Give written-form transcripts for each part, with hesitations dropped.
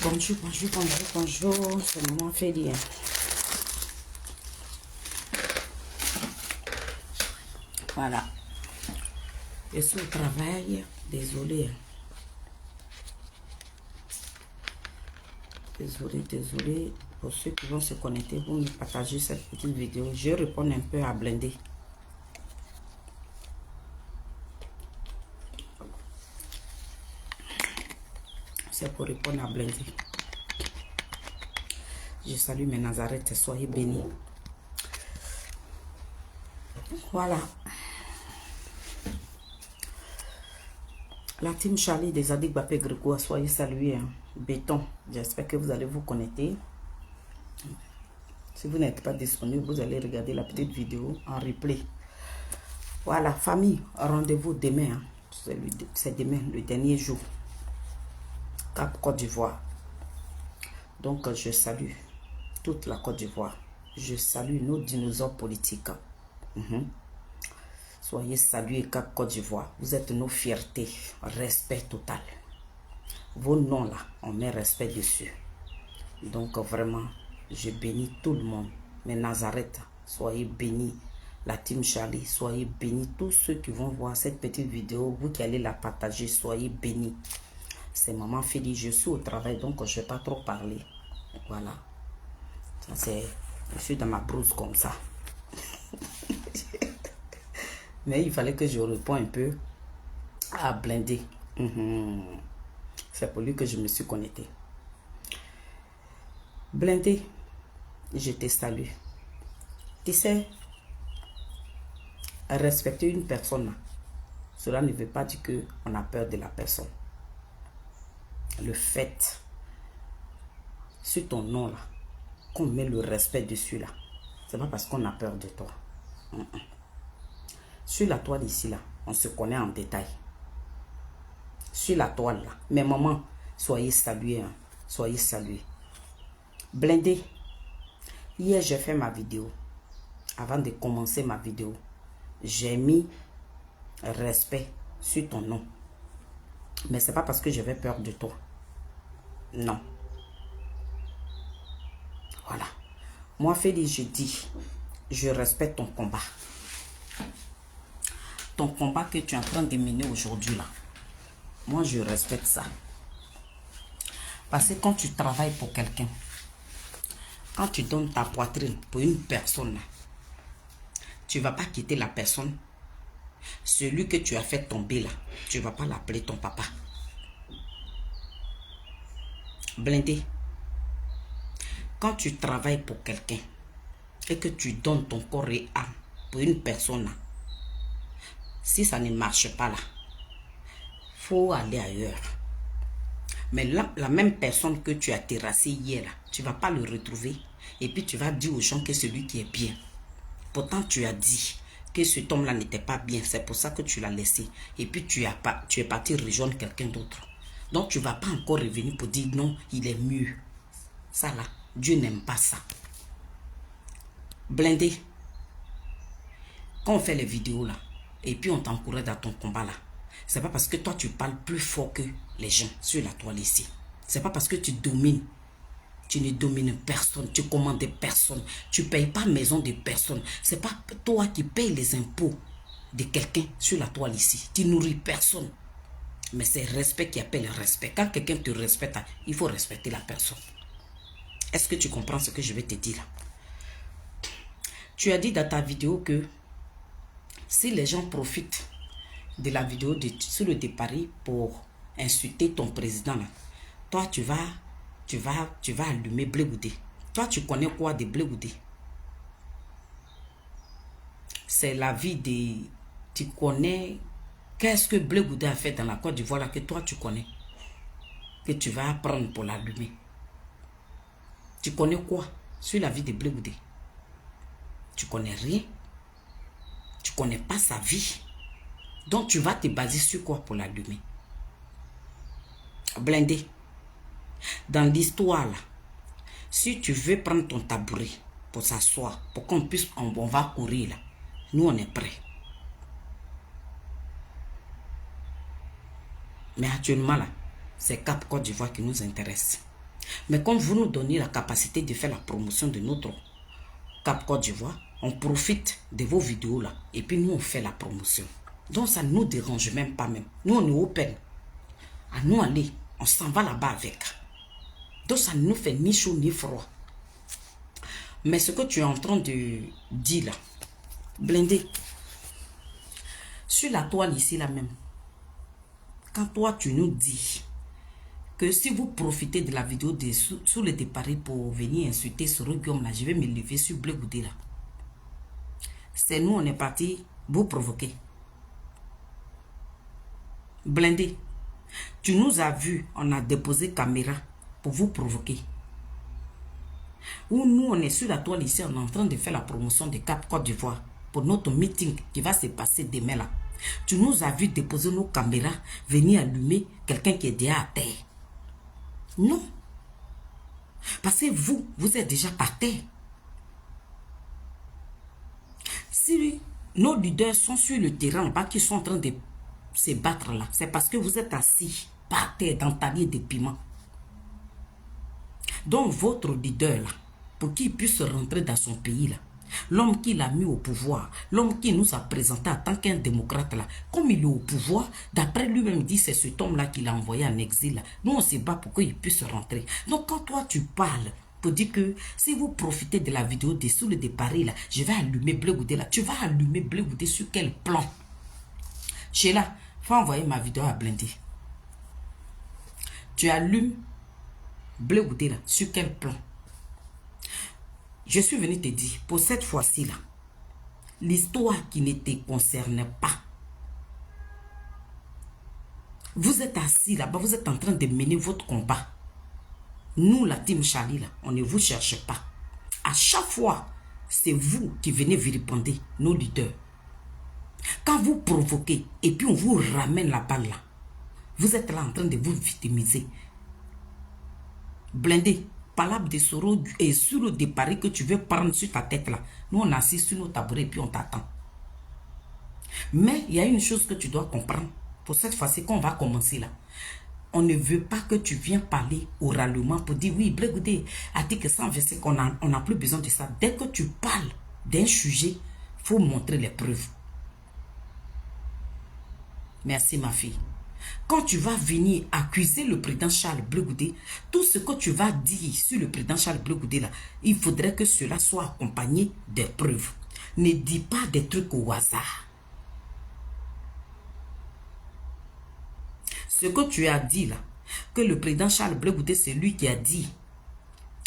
Bonjour, bonjour, bonjour, bonjour. C'est maman Félie. Voilà. Je suis au travail. Désolée. Désolée. Pour ceux qui vont se connecter, vous me partagez cette petite vidéo. Je réponds un peu à Blindé. C'est pour répondre à Blindé. Je salue mes Nazareth. Soyez bénis. Voilà. La team Charlie des Adik Bapé Grégoire, soyez salués. Hein. Béton, j'espère que vous allez vous connecter. Si vous n'êtes pas disponible, vous allez regarder la petite vidéo en replay. Voilà, famille, rendez-vous demain. Hein. C'est demain, le dernier jour. Cap Côte d'Ivoire. Donc, je salue toute la Côte d'Ivoire. Je salue nos dinosaures politiques. Soyez salués, Cap Côte d'Ivoire. Vous êtes nos fiertés. Respect total. Vos noms là, on met respect dessus. Donc vraiment, je bénis tout le monde. Mais Nazareth, soyez bénis. La team Charlie, soyez bénis. Tous ceux qui vont voir cette petite vidéo, vous qui allez la partager, soyez bénis. C'est maman Félie, je suis au travail, donc je ne vais pas trop parler. Voilà. Ça c'est, je suis dans ma brousse comme ça. Mais il fallait que je réponde un peu à Blindé. C'est pour lui que je me suis connecté. Blindé, je te salue. Tu sais, respecter une personne, cela ne veut pas dire qu'on a peur de la personne. Le fait, sur ton nom là, qu'on met le respect dessus là, c'est pas parce qu'on a peur de toi. Sur la toile ici là, on se connaît en détail. Sur la toile là, mes mamans, soyez salués, hein. Soyez salués. Blindé, hier j'ai fait ma vidéo. Avant de commencer ma vidéo, j'ai mis respect sur ton nom. Mais c'est pas parce que j'avais peur de toi. Non. Voilà. Moi, Félie, je dis, je respecte ton combat. Ton combat que tu es en train de mener aujourd'hui là. Moi, je respecte ça. Parce que quand tu travailles pour quelqu'un, quand tu donnes ta poitrine pour une personne, tu ne vas pas quitter la personne. Celui que tu as fait tomber là, tu ne vas pas l'appeler ton papa. Blindé. Quand tu travailles pour quelqu'un et que tu donnes ton corps et âme pour une personne, si ça ne marche pas là, il faut aller ailleurs. Mais là, la même personne que tu as terrassé hier là, tu ne vas pas le retrouver et puis tu vas dire aux gens que c'est lui qui est bien. Pourtant, tu as dit que cet homme-là n'était pas bien. C'est pour ça que tu l'as laissé. Et puis, tu es parti rejoindre quelqu'un d'autre. Donc, tu ne vas pas encore revenir pour dire non, il est mieux. Ça là, Dieu n'aime pas ça. Blindé. Quand on fait les vidéos là, et puis on t'encourage dans ton combat là, c'est pas parce que toi, tu parles plus fort que les gens sur la toile ici. C'est pas parce que tu domines. Tu ne domines personne, tu commandes personne, tu ne payes pas maison de personne. Ce n'est pas toi qui payes les impôts de quelqu'un sur la toile ici. Tu nourris personne. Mais c'est respect qui appelle respect. Quand quelqu'un te respecte, il faut respecter la personne. Est-ce que tu comprends ce que je vais te dire là? Tu as dit dans ta vidéo que si les gens profitent de la vidéo sur le départ pour insulter ton président, là, toi tu vas allumer Blé Goudé. Toi, tu connais quoi de Blé Goudé? C'est la vie de... Tu connais... Qu'est-ce que Blé Goudé a fait dans la Côte d'Ivoire là que toi, tu connais? Que tu vas apprendre pour l'allumer. Tu connais quoi sur la vie de Blé Goudé? Tu connais rien. Tu connais pas sa vie. Donc, tu vas te baser sur quoi pour l'allumer? Blindé. Dans l'histoire là, si tu veux prendre ton tabouret pour s'asseoir, pour qu'on puisse, on va courir là, nous on est prêts. Mais actuellement là, c'est Cap Côte d'Ivoire qui nous intéresse. Mais comme vous nous donnez la capacité de faire la promotion de notre Cap Côte d'Ivoire, on profite de vos vidéos là et puis nous on fait la promotion. Donc ça ne nous dérange même pas même. Nous on est open. À nous aller, on s'en va là-bas avec. Donc ça ne nous fait ni chaud ni froid. Mais ce que tu es en train de dire là, blindé, sur la toile ici là même, quand toi tu nous dis que si vous profitez de la vidéo de sous le départ pour venir insulter ce Guillaume là, je vais me lever sur Bleu Goudé là. C'est nous, on est parti vous provoquer. Blindé, tu nous as vu, on a déposé caméra pour vous provoquer. Ou nous, on est sur la toile ici, on est en train de faire la promotion de Cap Côte d'Ivoire pour notre meeting qui va se passer demain là. Tu nous as vu déposer nos caméras, venir allumer quelqu'un qui est déjà à terre. Non. Parce que vous êtes déjà par terre. Si nos leaders sont sur le terrain là-bas, qui sont en train de se battre là, c'est parce que vous êtes assis par terre dans ta lit de piment. Donc votre leader là, pour qu'il puisse rentrer dans son pays là, l'homme qui l'a mis au pouvoir, l'homme qui nous a présenté en tant qu'un démocrate là, comme il est au pouvoir, d'après lui-même dit c'est cet homme là qui l'a envoyé en exil là. Nous on se bat pour qu'il puisse rentrer. Donc quand toi tu parles pour dire que si vous profitez de la vidéo de sous le départ là, je vais allumer Bleu Goudé là. Tu vas allumer Bleu Goudé sur quel plan? Sheila, faut envoyer ma vidéo à Blindé. Tu allumes Bleu Goudé là, sur quel plan? Je suis venu te dire, pour cette fois-ci là, l'histoire qui ne te concerne pas. Vous êtes assis là-bas, vous êtes en train de mener votre combat. Nous, la team Charlie là, on ne vous cherche pas. À chaque fois, c'est vous qui venez vilipender nos leaders. Quand vous provoquez et puis on vous ramène la balle là, vous êtes là en train de vous victimiser. Blindé, palabre de Soro et sur le départ que tu veux prendre sur ta tête là. Nous on assiste sur nos tabourets et puis on t'attend. Mais il y a une chose que tu dois comprendre. Pour cette fois-ci qu'on va commencer là. On ne veut pas que tu viennes parler oralement pour dire oui, Bleu Goudé a dit que sans verser qu'on n'a plus besoin de ça. Dès que tu parles d'un sujet, il faut montrer les preuves. Merci ma fille. Quand tu vas venir accuser le président Charles Bleu Goudé, tout ce que tu vas dire sur le président Charles Bleu Goudé là, il faudrait que cela soit accompagné des preuves. Ne dis pas des trucs au hasard. Ce que tu as dit là, que le président Charles Bleu Goudé, c'est lui qui a dit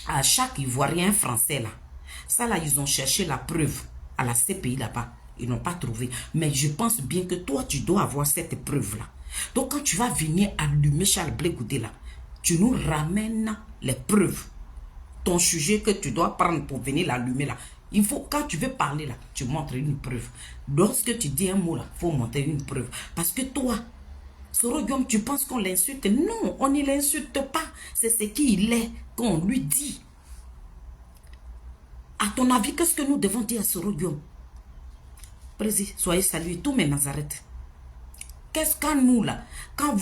à chaque Ivoirien français là, ça là, ils ont cherché la preuve à la CPI là-bas. Ils n'ont pas trouvé. Mais je pense bien que toi, tu dois avoir cette preuve là. Donc quand tu vas venir allumer Charles Bleu Goudé là, tu nous ramènes les preuves. Ton sujet que tu dois prendre pour venir l'allumer là. Il faut, quand tu veux parler là, tu montres une preuve. Lorsque tu dis un mot là, il faut montrer une preuve. Parce que toi, Soro Guillaume, tu penses qu'on l'insulte? Non, on ne l'insulte pas. C'est ce qu'il est qu'on lui dit. À ton avis, qu'est-ce que nous devons dire à Soro Guillaume? Président, soyez salués, tous mes Nazareth. Qu'est-ce qu'à nous là, quand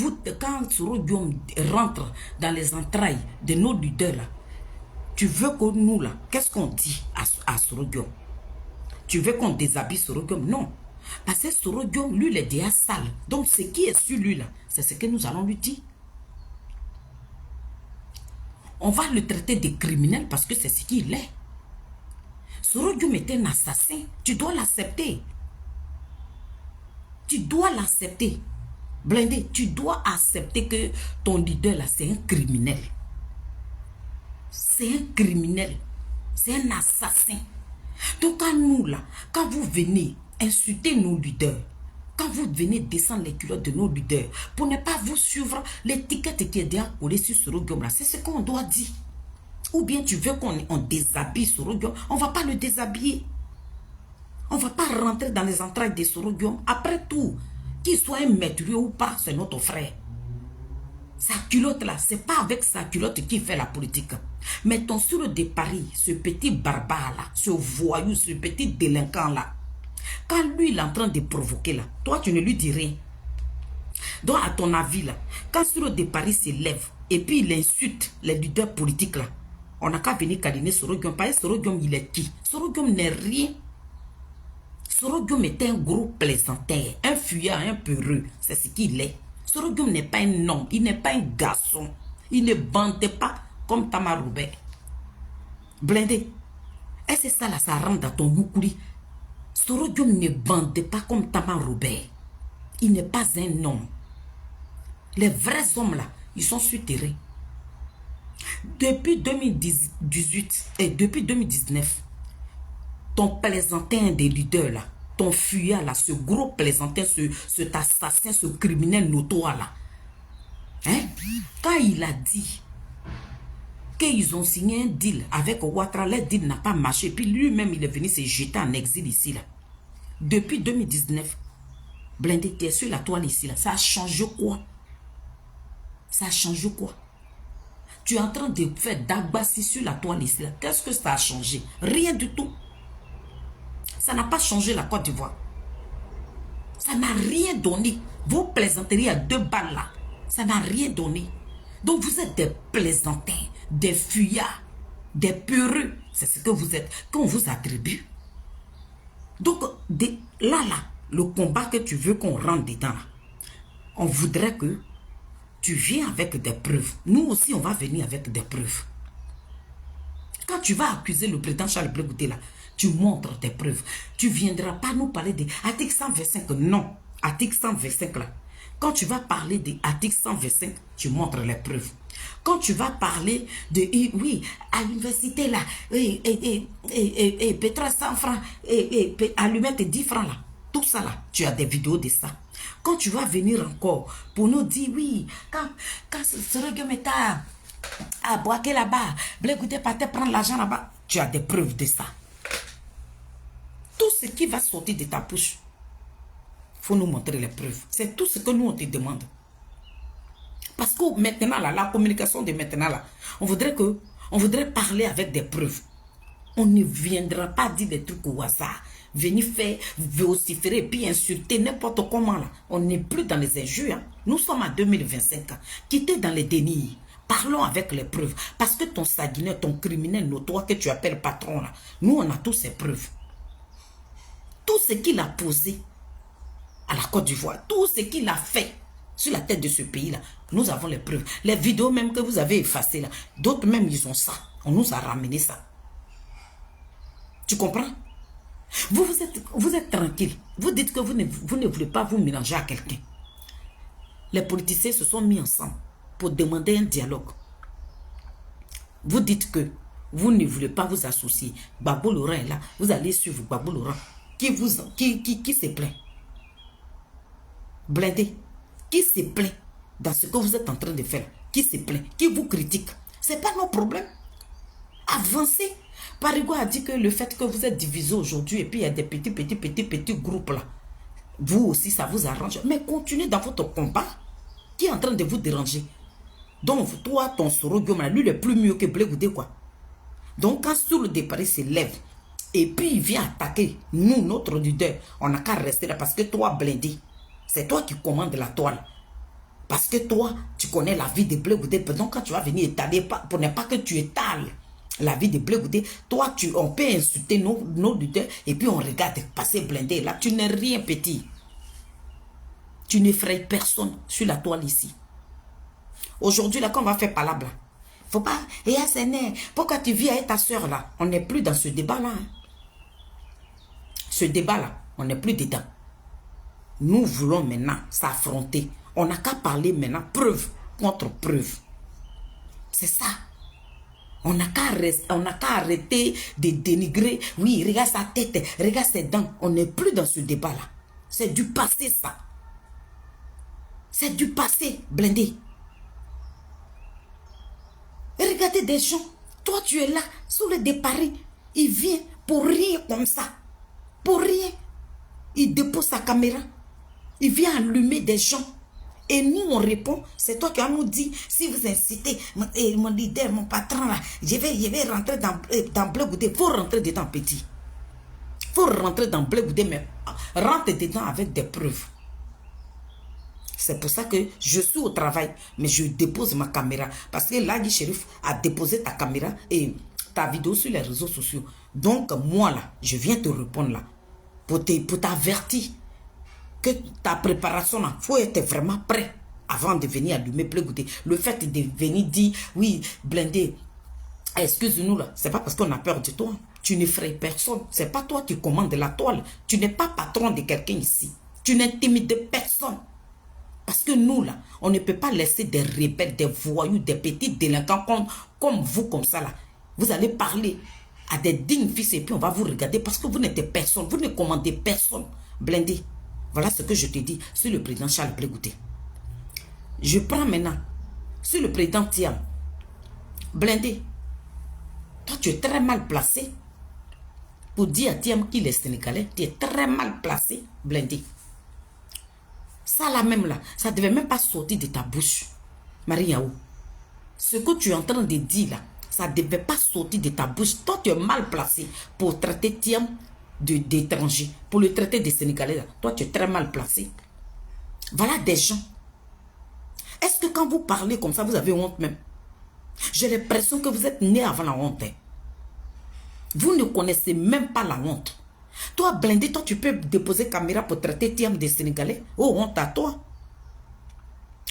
Soro Guillaume rentre dans les entrailles de nos leaders là, tu veux que nous là, qu'est-ce qu'on dit à Soro Guillaume? Tu veux qu'on déshabille Soro Guillaume? Non. Parce que Soro Guillaume, lui, il est déjà sale. Donc, ce qui est sur lui là, c'est ce que nous allons lui dire. On va le traiter de criminel parce que c'est ce qu'il est. Soro Guillaume est un assassin. Tu dois l'accepter. Tu dois l'accepter. Blindé, tu dois accepter que ton leader là, c'est un criminel. C'est un criminel. C'est un assassin. Donc, quand nous là, quand vous venez insulter nos leaders, quand vous venez descendre les culottes de nos leaders, pour ne pas vous suivre l'étiquette qui est déjà collée sur Soro Guillaume là, c'est ce qu'on doit dire. Ou bien tu veux qu'on déshabille Soro Guillaume, on ne va pas le déshabiller. On ne va pas rentrer dans les entrailles de Soro Guillaume. Après tout, qu'il soit un maître ou pas, c'est notre frère. Sa culotte là, c'est pas avec sa culotte qu'il fait la politique. Mais ton sur de Paris, ce petit barbare là, ce voyou, ce petit délinquant là, quand lui il est en train de provoquer là, toi tu ne lui dis rien. Donc à ton avis là, quand sur de Paris se lève Et puis il insulte les leaders politiques là. On n'a qu'à venir câliner Soro-Guillaume. Parce que Soro-Guillaume, il est qui? Soro-Guillaume n'est rien. Soro-Guillaume est un gros plaisantin, un fuyard, un peureux. C'est ce qu'il est. Soro-Guillaume n'est pas un homme, il n'est pas un garçon. Il ne bandait pas comme Tama Robert. Blindé. Et c'est ça là, ça rentre dans ton Yukuri. Soro-Guillaume ne bandait pas comme Tama Robert. Il n'est pas un homme. Les vrais hommes là, ils sont souterrés. Depuis 2018 et depuis 2019, ton plaisantin des leaders là, ton fuyard là, ce gros plaisantin, cet assassin, ce criminel notoire là, hein? Quand il a dit qu'ils ont signé un deal avec Ouattara, le deal n'a pas marché, puis lui-même il est venu se jeter en exil ici là. Depuis 2019, Blindé, tu es sur la toile ici là, ça a changé quoi? Ça a changé quoi? Tu es en train de faire d'Agbassi sur la toile ici là. Qu'est-ce que ça a changé? Rien du tout. Ça n'a pas changé la Côte d'Ivoire. Ça n'a rien donné. Vos plaisanteries à 2 balles là, ça n'a rien donné. Donc vous êtes des plaisantins, des fuyards, des peureux. C'est ce que vous êtes, qu'on vous attribue. Donc là, le combat que tu veux qu'on rentre dedans là, on voudrait que tu viens avec des preuves. Nous aussi, on va venir avec des preuves. Quand tu vas accuser le président Charles Blé Goudé là, tu montres tes preuves. Tu ne viendras pas nous parler de l'article 125. Non, article 125 là. Quand tu vas parler de l'article 125, tu montres les preuves. Quand tu vas parler de, oui, à l'université là, pétrole 100 francs, allumette 10 francs là, tout ça là, tu as des vidéos de ça. Quand tu vas venir encore pour nous dire, oui, quand ce reggae est à Boaké là-bas, Blé Goudé partait prendre l'argent là-bas, tu as des preuves de ça. Tout ce qui va sortir de ta bouche, il faut nous montrer les preuves. C'est tout ce que nous on te demande. Parce que maintenant là, la communication de maintenant là, on voudrait parler avec des preuves. On ne viendra pas dire des trucs au hasard. Venir faire, vociférer, puis insulter n'importe comment là. On n'est plus dans les injures. Hein. Nous sommes en 2025. Quittez dans les dénis. Parlons avec les preuves. Parce que ton sanguinaire, ton criminel notoire que tu appelles patron là, nous on a tous ces preuves. Tout ce qu'il a posé à la Côte d'Ivoire, tout ce qu'il a fait sur la tête de ce pays-là, nous avons les preuves. Les vidéos même que vous avez effacées là, d'autres même ils ont ça. On nous a ramené ça. Tu comprends? Vous êtes tranquille. Vous dites que vous ne voulez pas vous mélanger à quelqu'un. Les politiciens se sont mis ensemble pour demander un dialogue. Vous dites que vous ne voulez pas vous associer. Gbagbo Laurent est là. Vous allez suivre Gbagbo Laurent. Qui se plaint? Blindé. Qui se plaint dans ce que vous êtes en train de faire? Qui se plaint? Qui vous critique? Ce n'est pas nos problèmes. Avancez. Parigo a dit que le fait que vous êtes divisé aujourd'hui et puis il y a des petits groupes là, vous aussi ça vous arrange. Mais continuez dans votre combat qui est en train de vous déranger. Donc toi, ton Soro-Guillaume, lui il est plus mieux que Blé Goudé quoi. Donc quand sur le départ il se lève et puis il vient attaquer nous, notre leader, on n'a qu'à rester là parce que toi Blindé, c'est toi qui commandes la toile. Parce que toi, tu connais la vie de Blé Goudé. Donc quand tu vas venir étaler, pour ne pas que tu étales la vie de Blé Goudé, toi, on peut insulter nos leaders et puis on regarde passer Blindé. Là, tu n'es rien petit. Tu n'effraies personne sur la toile ici. Aujourd'hui, là, quand on va faire palabre, faut pas, et pourquoi tu vis avec ta soeur là? On n'est plus dans ce débat-là. Hein. Ce débat-là, on n'est plus dedans. Nous voulons maintenant s'affronter. On n'a qu'à parler maintenant preuve contre preuve. C'est ça. On n'a qu'à arrêter de dénigrer. Oui, regarde sa tête, regarde ses dents. On n'est plus dans ce débat-là. C'est du passé, ça. C'est du passé, Blindé. Et regardez des gens. Toi, tu es là, sous le départ. Il vient pour rien comme ça. Pour rien. Il dépose sa caméra. Il vient allumer des gens. Et nous, on répond, c'est toi qui vas nous dire, si vous incitez mon leader, mon patron, là, je vais rentrer dans Blé Goudé. Il faut rentrer dedans, petit. Il faut rentrer dans Blé Goudé, mais rentre dedans avec des preuves. C'est pour ça que je suis au travail, mais je dépose ma caméra. Parce que Lagui Shérif a déposé ta caméra et ta vidéo sur les réseaux sociaux. Donc, moi, là, je viens te répondre là. Pour t'avertir que ta préparation, là, il faut être vraiment prêt avant de venir allumer, plaider. Le fait de venir dire, oui, Blindé, excuse-nous là, c'est pas parce qu'on a peur de toi. Tu ne ferais personne. C'est pas toi qui commandes la toile. Tu n'es pas patron de quelqu'un ici. Tu n'intimides personne. Parce que nous, là, on ne peut pas laisser des rebelles, des voyous, des petits délinquants comme vous, comme ça, là. Vous allez parler à des dignes fils et puis on va vous regarder parce que vous n'êtes personne. Vous ne commandez personne. Blindé. Voilà ce que je te dis sur le président Charles Blé Goutté. Je prends maintenant sur le président Thiam. Blindé. Toi, tu es très mal placé pour dire à Thiam qu'il est sénégalais. Tu es très mal placé, Blindé. Ça là même là, ça ne devait même pas sortir de ta bouche. Marie Yao. Ce que tu es en train de dire là, ça ne devait pas sortir de ta bouche. Toi, tu es mal placé pour traiter Thiam d'étranger. Pour le traiter des Sénégalais là. Toi, tu es très mal placé. Voilà des gens. Est-ce que quand vous parlez comme ça, vous avez honte même? J'ai l'impression que vous êtes né avant la honte. Hein. Vous ne connaissez même pas la honte. Toi, Blindé, toi, tu peux déposer caméra pour traiter Thiam des Sénégalais. Oh, honte à toi.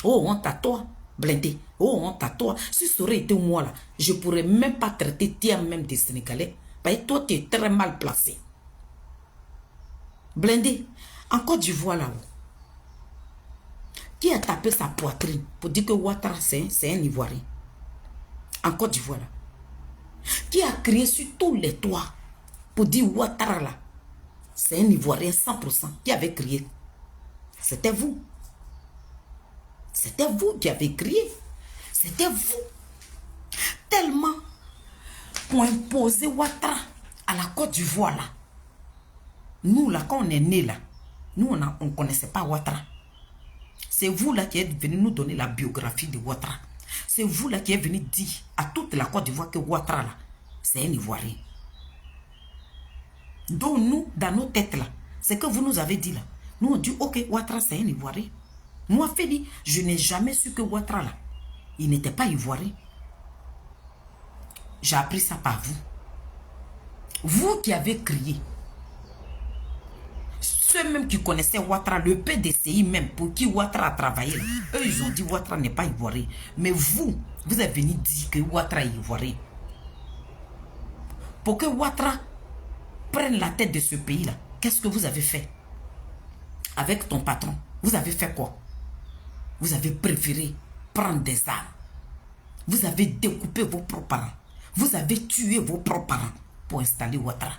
Oh, honte à toi, Blindé. Oh, honte à toi. Si ça aurait été moi, là, je ne pourrais même pas traiter Thiam même des Sénégalais. Parce que toi, tu es très mal placé. Blindé, en Côte d'Ivoire, là-haut, qui a tapé sa poitrine pour dire que Ouattara, c'est un Ivoirien? En Côte d'Ivoire, là. Qui a crié sur tous les toits pour dire Ouattara, là, c'est un Ivoirien 100%. Qui avait crié? C'était vous. C'était vous qui avez crié. C'était vous. Tellement pour imposer Ouattara à la Côte d'Ivoire, là. Nous, là, quand on est nés, là, nous, on ne connaissait pas Ouattara. C'est vous, là, qui êtes venu nous donner la biographie de Ouattara. C'est vous, là, qui êtes venu dire à toute la Côte d'Ivoire que Ouattara, là, c'est un Ivoirien. Donc, nous, dans nos têtes, là, c'est que vous nous avez dit, là. Nous, on dit, ok, Ouattara, c'est un Ivoirien. Moi, Félix, je n'ai jamais su que Ouattara, là, il n'était pas Ivoirien. J'ai appris ça par vous. Vous qui avez crié. Ceux même qui connaissaient Ouattara, le PDCI même, pour qui Ouattara a travaillé, là, eux, ils ont dit Ouattara n'est pas Ivoirien. Mais vous êtes venu dire que Ouattara est Ivoirien. Pour que Ouattara prenne la tête de ce pays-là, qu'est-ce que vous avez fait? Avec ton patron, vous avez fait quoi? Vous avez préféré prendre des armes. Vous avez découpé vos propres parents. Vous avez tué vos propres parents pour installer Ouattara.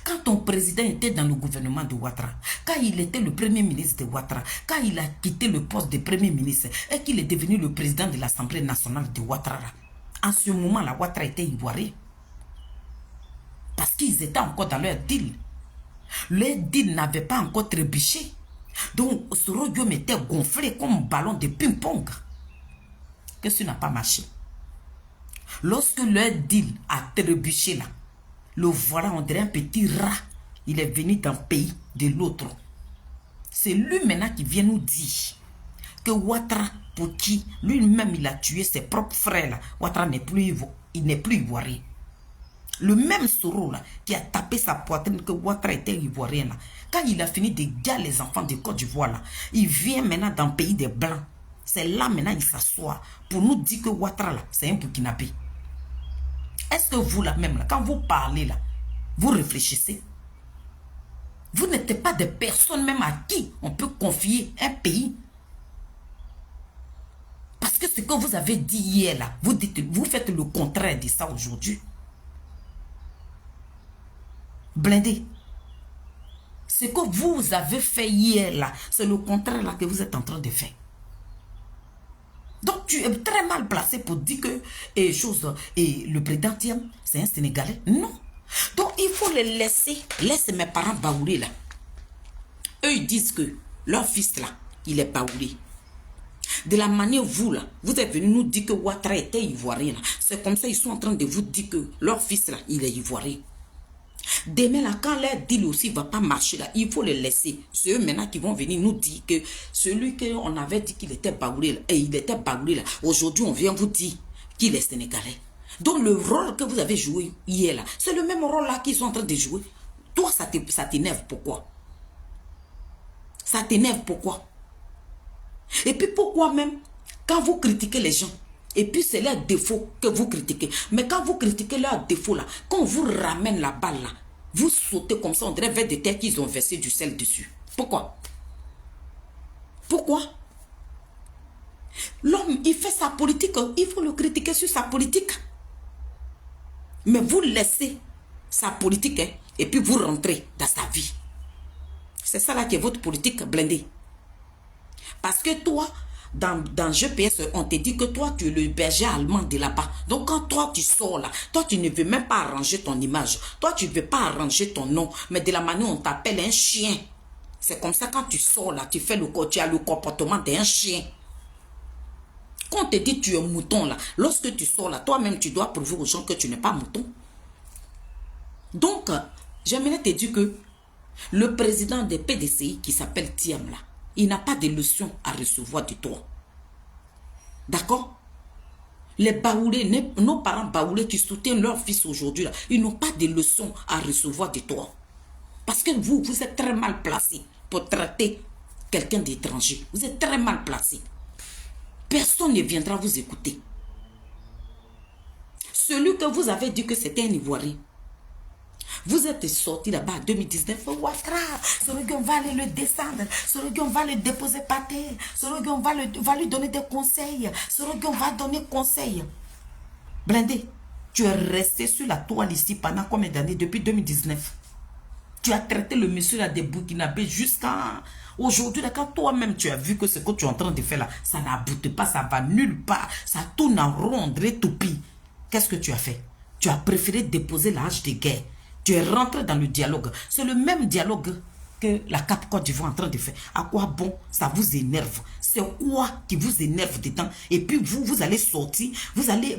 Quand ton président était dans le gouvernement de Ouattara, quand il était le premier ministre de Ouattara, quand il a quitté le poste de premier ministre et qu'il est devenu le président de l'Assemblée nationale de Ouattara, en ce moment-là, Ouattara était ivoirien. Parce qu'ils étaient encore dans leur deal. Leur deal n'avait pas encore trébuché. Donc, ce royaume était gonflé comme un ballon de ping-pong. Que ça n'a pas marché. Lorsque leur deal a trébuché là, le voilà, on dirait un petit rat. Il est venu d'un pays de l'autre. C'est lui maintenant qui vient nous dire que Ouattara, pour qui lui-même il a tué ses propres frères là, Ouattara n'est plus ivoirien. Le même Soro là, qui a tapé sa poitrine que Ouattara était ivoirien là, quand il a fini de galer les enfants de Côte d'Ivoire là, il vient maintenant dans le pays des Blancs. C'est là maintenant il s'assoit pour nous dire que Ouattara là, c'est un Burkinabé. Est-ce que vous là même là, quand vous parlez là, vous réfléchissez? Vous n'êtes pas des personnes même à qui on peut confier un pays. Parce que ce que vous avez dit hier là, vous faites le contraire de ça aujourd'hui. Blindé. Ce que vous avez fait hier là, c'est le contraire là que vous êtes en train de faire. Donc tu es très mal placé pour dire que le président Thiam, c'est un Sénégalais. Non. Donc il faut les laisser. Laisse mes parents baoulés là. Eux ils disent que leur fils là, il est baoulé. De la manière vous là, vous êtes venus nous dire que Ouattara était ivoirien là. C'est comme ça ils sont en train de vous dire que leur fils là, il est ivoirien. Demain, là, quand leur deal aussi ne va pas marcher, là, il faut le laisser. C'est eux maintenant qui vont venir nous dire que celui qu'on avait dit qu'il était baoulé, là, et il était baoulé, là, aujourd'hui, on vient vous dire qu'il est sénégalais. Donc, le rôle que vous avez joué hier, là, c'est le même rôle là qu'ils sont en train de jouer. Toi, ça t'énerve. Pourquoi? Ça t'énerve. Pourquoi? Et puis, pourquoi même, quand vous critiquez les gens, et puis c'est leurs défauts que vous critiquez. Mais quand vous critiquez leurs défauts là, quand on vous ramène la balle là, vous sautez comme ça, on dirait vers des terres qu'ils ont versé du sel dessus. Pourquoi? Pourquoi? L'homme, il fait sa politique, il faut le critiquer sur sa politique. Mais vous laissez sa politique, hein, et puis vous rentrez dans sa vie. C'est ça là qui est votre politique blindée. Parce que toi, dans GPS, on te dit que toi, tu es le berger allemand de là-bas. Donc, quand toi, tu sors là, toi, tu ne veux même pas arranger ton image. Toi, tu ne veux pas arranger ton nom. Mais de la manière, on t'appelle un chien. C'est comme ça, quand tu sors là, tu as le comportement d'un chien. Quand on te dit tu es mouton là, lorsque tu sors là, toi-même, tu dois prouver aux gens que tu n'es pas mouton. Donc, j'aimerais te dire que le président des PDCI qui s'appelle Thiam là, il n'a pas de leçons à recevoir de toi. D'accord? Les baoulés, nos parents baoulés qui soutiennent leur fils aujourd'hui là, ils n'ont pas de leçons à recevoir de toi. Parce que vous êtes très mal placé pour traiter quelqu'un d'étranger. Vous êtes très mal placé. Personne ne viendra vous écouter. Celui que vous avez dit que c'était un Ivoirien, vous êtes sorti là-bas en 2019. Ouattara, on va aller le descendre. On va le déposer par terre. On va lui donner des conseils. On va donner conseil. Blindé, tu es resté sur la toile ici pendant combien d'années? Depuis 2019. Tu as traité le monsieur là des Burkinabés jusqu'à aujourd'hui. Quand toi-même tu as vu que ce que tu es en train de faire là, ça n'aboutit pas, ça va nulle part. Ça tourne en rond, André Toupi. Qu'est-ce que tu as fait? Tu as préféré déposer la hache de guerre. Tu es rentré dans le dialogue. C'est le même dialogue que la Cap Côte d'Ivoire est en train de faire. À quoi bon? Ça vous énerve. C'est quoi qui vous énerve dedans? Et puis vous allez sortir, vous allez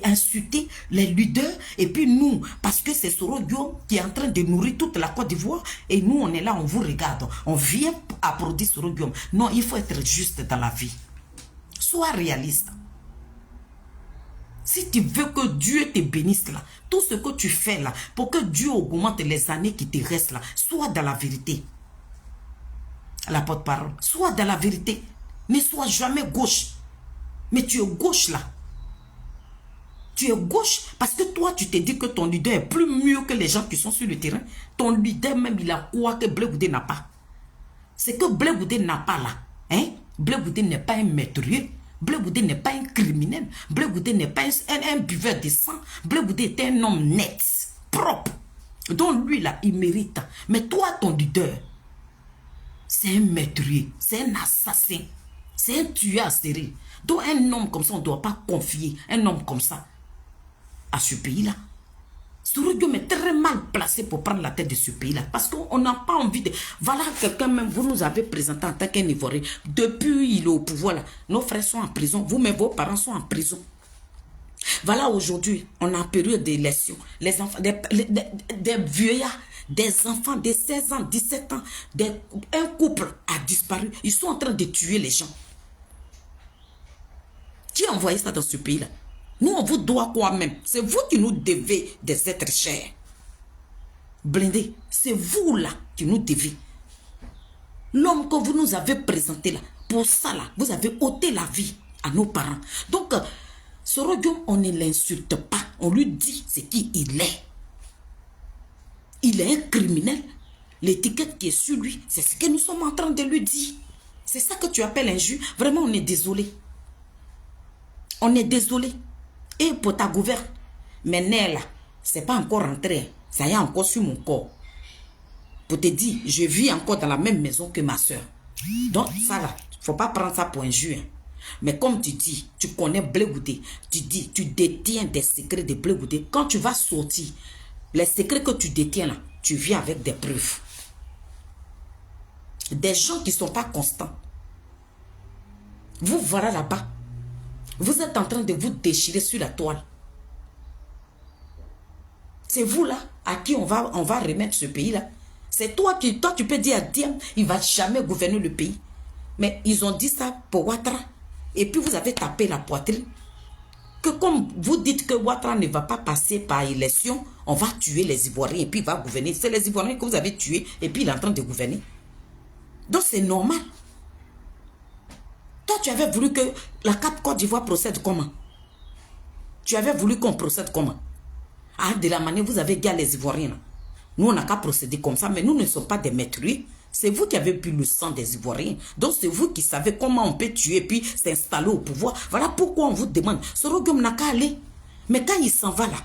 insulter les leaders. Et puis nous, parce que c'est Soro Guillaume qui est en train de nourrir toute la Côte d'Ivoire. Et nous, on est là, on vous regarde. On vient applaudir Soro Guillaume. Non, il faut être juste dans la vie. Sois réaliste. Si tu veux que Dieu te bénisse là, tout ce que tu fais là, pour que Dieu augmente les années qui te restent là, sois dans la vérité. La porte-parole, sois dans la vérité. Ne sois jamais gauche. Mais tu es gauche là. Tu es gauche parce que toi, tu te dis que ton leader est plus mieux que les gens qui sont sur le terrain. Ton leader même, il a quoi que Blé Goudé n'a pas. C'est que Blé Goudé n'a pas là. Hein? Blé Goudé n'est pas un maîtrier. Blé Goudé n'est pas un criminel. Blé Goudé n'est pas un buveur de sang. Blé Goudé est un homme net, propre. Donc lui là, il mérite. Mais toi, ton leader, c'est un meurtrier, c'est un assassin, c'est un tueur à série. Donc un homme comme ça, on ne doit pas confier un homme comme ça à ce pays-là. Soro Guillaume est très mal placé pour prendre la tête de ce pays-là. Parce qu'on n'a pas envie de... Voilà quelqu'un même, vous nous avez présenté en tant qu'un Ivoirien. Depuis il est au pouvoir là, nos frères sont en prison. Vous-même, vos parents sont en prison. Voilà aujourd'hui, on est en période d'élection. Les enfants, des vieillards, des enfants de 16 ans, 17 ans, un couple a disparu. Ils sont en train de tuer les gens. Qui a envoyé ça dans ce pays-là? Nous, on vous doit quoi même? C'est vous qui nous devez des êtres chers. Blindé, c'est vous là qui nous devez. L'homme que vous nous avez présenté là, pour ça là, vous avez ôté la vie à nos parents. Donc, Soro Guillaume, on ne l'insulte pas. On lui dit ce qui il est. Il est un criminel. L'étiquette qui est sur lui, c'est ce que nous sommes en train de lui dire. C'est ça que tu appelles injure. Vraiment, on est désolé. On est désolé. Et pour ta gouverne, mais n'est là, c'est pas encore rentré. Ça y est encore sur mon corps. Pour te dire, je vis encore dans la même maison que ma soeur. Donc, ça là, faut pas prendre ça pour injure. Mais comme tu dis, tu connais Blé Goudé, tu dis, tu détiens des secrets de Blé Goudé. Quand tu vas sortir, les secrets que tu détiens là, tu viens avec des preuves. Des gens qui ne sont pas constants. Vous voilà là-bas. Vous êtes en train de vous déchirer sur la toile. C'est vous là, à qui on va remettre ce pays-là. C'est toi tu peux dire à Diam, il ne va jamais gouverner le pays. Mais ils ont dit ça pour Ouattara. Et puis vous avez tapé la poitrine. Que comme vous dites que Ouattara ne va pas passer par élection, on va tuer les Ivoiriens et puis il va gouverner. C'est les Ivoiriens que vous avez tués et puis il est en train de gouverner. Donc c'est normal. Toi, tu avais voulu que la CAP Côte d'Ivoire procède comment? Tu avais voulu qu'on procède comment? Ah, de la manière, vous avez gagné les Ivoiriens. Là. Nous, on n'a qu'à procéder comme ça, mais nous ne sommes pas des maîtris. C'est vous qui avez bu le sang des Ivoiriens. Donc, c'est vous qui savez comment on peut tuer puis s'installer au pouvoir. Voilà pourquoi on vous demande. Soro Guillaume n'a qu'à aller. Mais quand il s'en va là,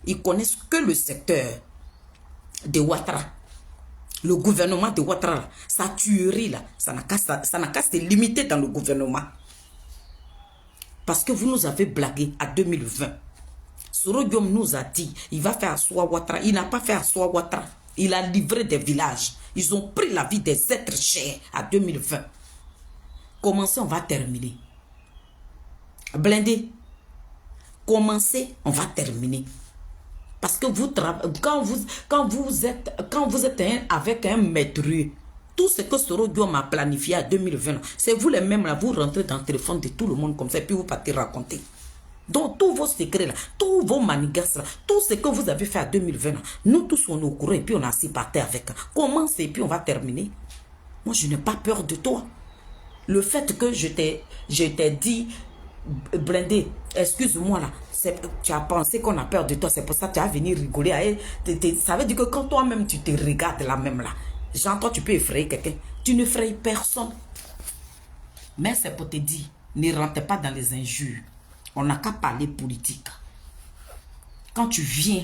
ils connaissent que le secteur de Ouattara. Le gouvernement de Ouattara, là, sa tuerie, là, ça n'a qu'à se limiter dans le gouvernement. Parce que vous nous avez blagué à 2020. Soro Guillaume nous a dit, il va faire asseoir Ouattara. Il n'a pas fait asseoir Ouattara. Il a livré des villages. Ils ont pris la vie des êtres chers à 2020. Commencez, on va terminer. Blindé. Commencez, on va terminer. Parce que vous quand vous êtes avec un maître, tout ce que Soro Guillaume a planifié à 2020, c'est vous les mêmes là, vous rentrez dans le téléphone de tout le monde comme ça et puis vous partez raconter. Donc tous vos secrets là, tous vos manigas là, tout ce que vous avez fait à 2020 là, nous tous on est au courant et puis on a assis par terre avec. Commence et puis on va terminer. Moi je n'ai pas peur de toi. Le fait que je t'ai dit, Blindé, excuse-moi là, tu as pensé qu'on a peur de toi, c'est pour ça que tu as venu rigoler. Ça veut dire que quand toi-même tu te regardes là même là, genre toi tu peux effrayer quelqu'un, tu ne effrayes personne. Mais c'est pour te dire, ne rentre pas dans les injures. On n'a qu'à parler politique. Quand tu viens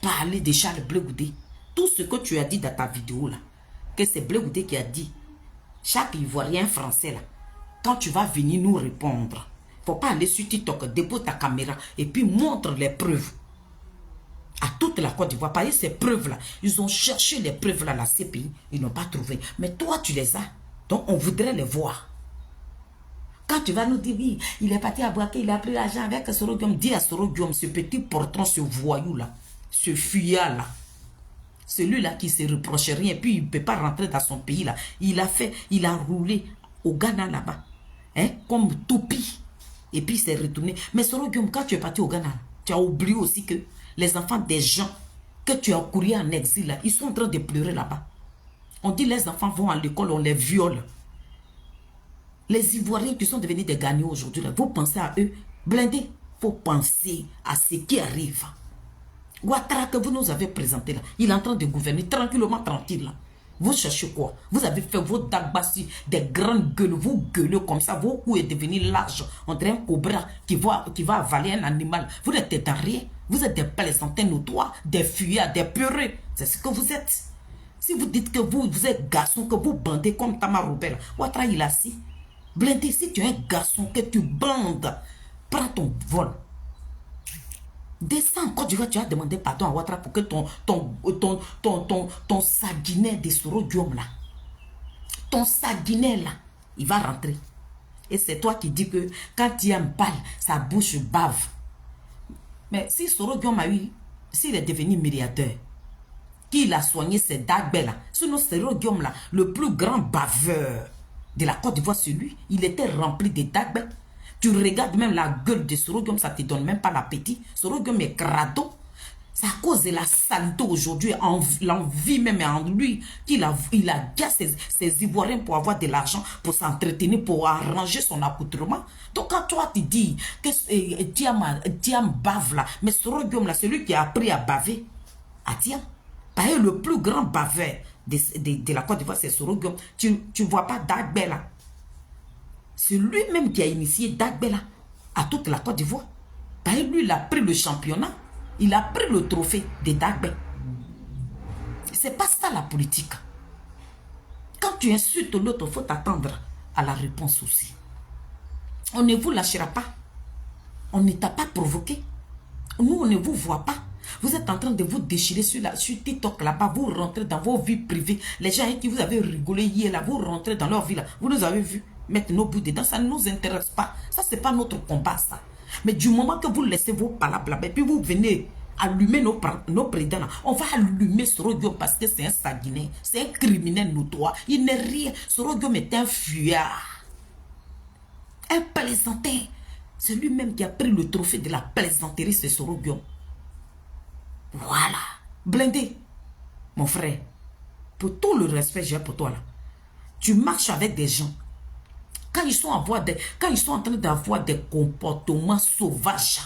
parler de Charles Blé Goudé, tout ce que tu as dit dans ta vidéo là, que c'est Blé Goudé qui a dit, chaque Ivoirien français là, quand tu vas venir nous répondre, il ne faut pas aller sur TikTok, dépose ta caméra et puis montre les preuves à toute la Côte d'Ivoire. Parce que ces preuves-là, ils ont cherché les preuves-là à la CPI, ils n'ont pas trouvé. Mais toi, tu les as. Donc, on voudrait les voir. Quand tu vas nous dire, oui, il est parti à Boaké, il a pris l'argent avec Soro Guillaume, dis à Soro Guillaume, ce petit portrait, ce voyou-là, ce fuyard-là, celui-là qui ne se reproche rien, puis il ne peut pas rentrer dans son pays, là. Il a roulé au Ghana là-bas, hein, comme toupie. Et puis il s'est retourné. Mais Soro Guillaume, quand tu es parti au Ghana, tu as oublié aussi que les enfants des gens que tu as courus en exil, là, ils sont en train de pleurer là-bas. On dit les enfants vont à l'école, on les viole. Les Ivoiriens qui sont devenus des gagnants aujourd'hui, vous pensez à eux. Blindé, il faut penser à ce qui arrive. Ouattara que vous nous avez présenté là, il est en train de gouverner tranquillement, tranquille là. Vous cherchez quoi? Vous avez fait vos dagbassi, des grandes gueules, vous gueulez comme ça, vos coups est devenu large. On dirait un cobra qui va avaler un animal. Vous n'êtes dans rien. Vous êtes des plaisantins notoires, des fuyards, des peureux. C'est ce que vous êtes. Si vous dites que vous êtes garçon, que vous bandez comme Tamarobel, Ouattara il a si. Blindé, si tu es un garçon, que tu bandes, prends ton vol. Descends encore, tu vas demander pardon à Ouattara pour que ton saguinet de Soro Guillaume là, ton saguinet là, il va rentrer. Et c'est toi qui dis que quand Diam parle, sa bouche bave. Mais si Soro Guillaume a eu, s'il est devenu milliardaire, qu'il a soigné ses dagbes là, sinon Soro Guillaume là, le plus grand baveur de la Côte d'Ivoire, c'est lui, il était rempli de dagbes. Tu regardes même la gueule de Soro Guillaume, ça ne te donne même pas l'appétit. Soro Guillaume est crado. C'est à cause de la saleté aujourd'hui, l'envie même en lui, qu'il a gâté ses Ivoiriens pour avoir de l'argent, pour s'entretenir, pour arranger son accoutrement. Donc quand toi tu dis que Diam bave là, mais Soro Guillaume là, c'est lui qui a appris à baver. À Diam. Parce que le plus grand baveur de la Côte d'Ivoire, c'est Soro Guillaume. Tu ne vois pas Dagbe là. C'est lui-même qui a initié Dagbela à toute la Côte d'Ivoire. Parce que lui, il a pris le championnat. Il a pris le trophée de Dagbe. C'est pas ça la politique. Quand tu insultes l'autre, il faut t'attendre à la réponse aussi. On ne vous lâchera pas. On ne t'a pas provoqué. Nous, on ne vous voit pas. Vous êtes en train de vous déchirer sur TikTok là-bas. Vous rentrez dans vos vies privées. Les gens qui vous avez rigolé hier là, vous rentrez dans leur vie là. Vous nous avez vus mettre nos bouts dedans, ça ne nous intéresse pas. Ça, c'est pas notre combat, ça. Mais du moment que vous laissez vos palabres, et puis vous venez allumer nos présidents là. On va allumer Soro Guillaume parce que c'est un sanguinaire, c'est un criminel notoire. Il n'est rien. Soro Guillaume est un fuyard, un plaisantin. C'est lui-même qui a pris le trophée de la plaisanterie, c'est Soro Guillaume. Voilà. Blindé, mon frère, pour tout le respect que j'ai pour toi là, tu marches avec des gens. Quand ils sont en train d'avoir des comportements sauvages,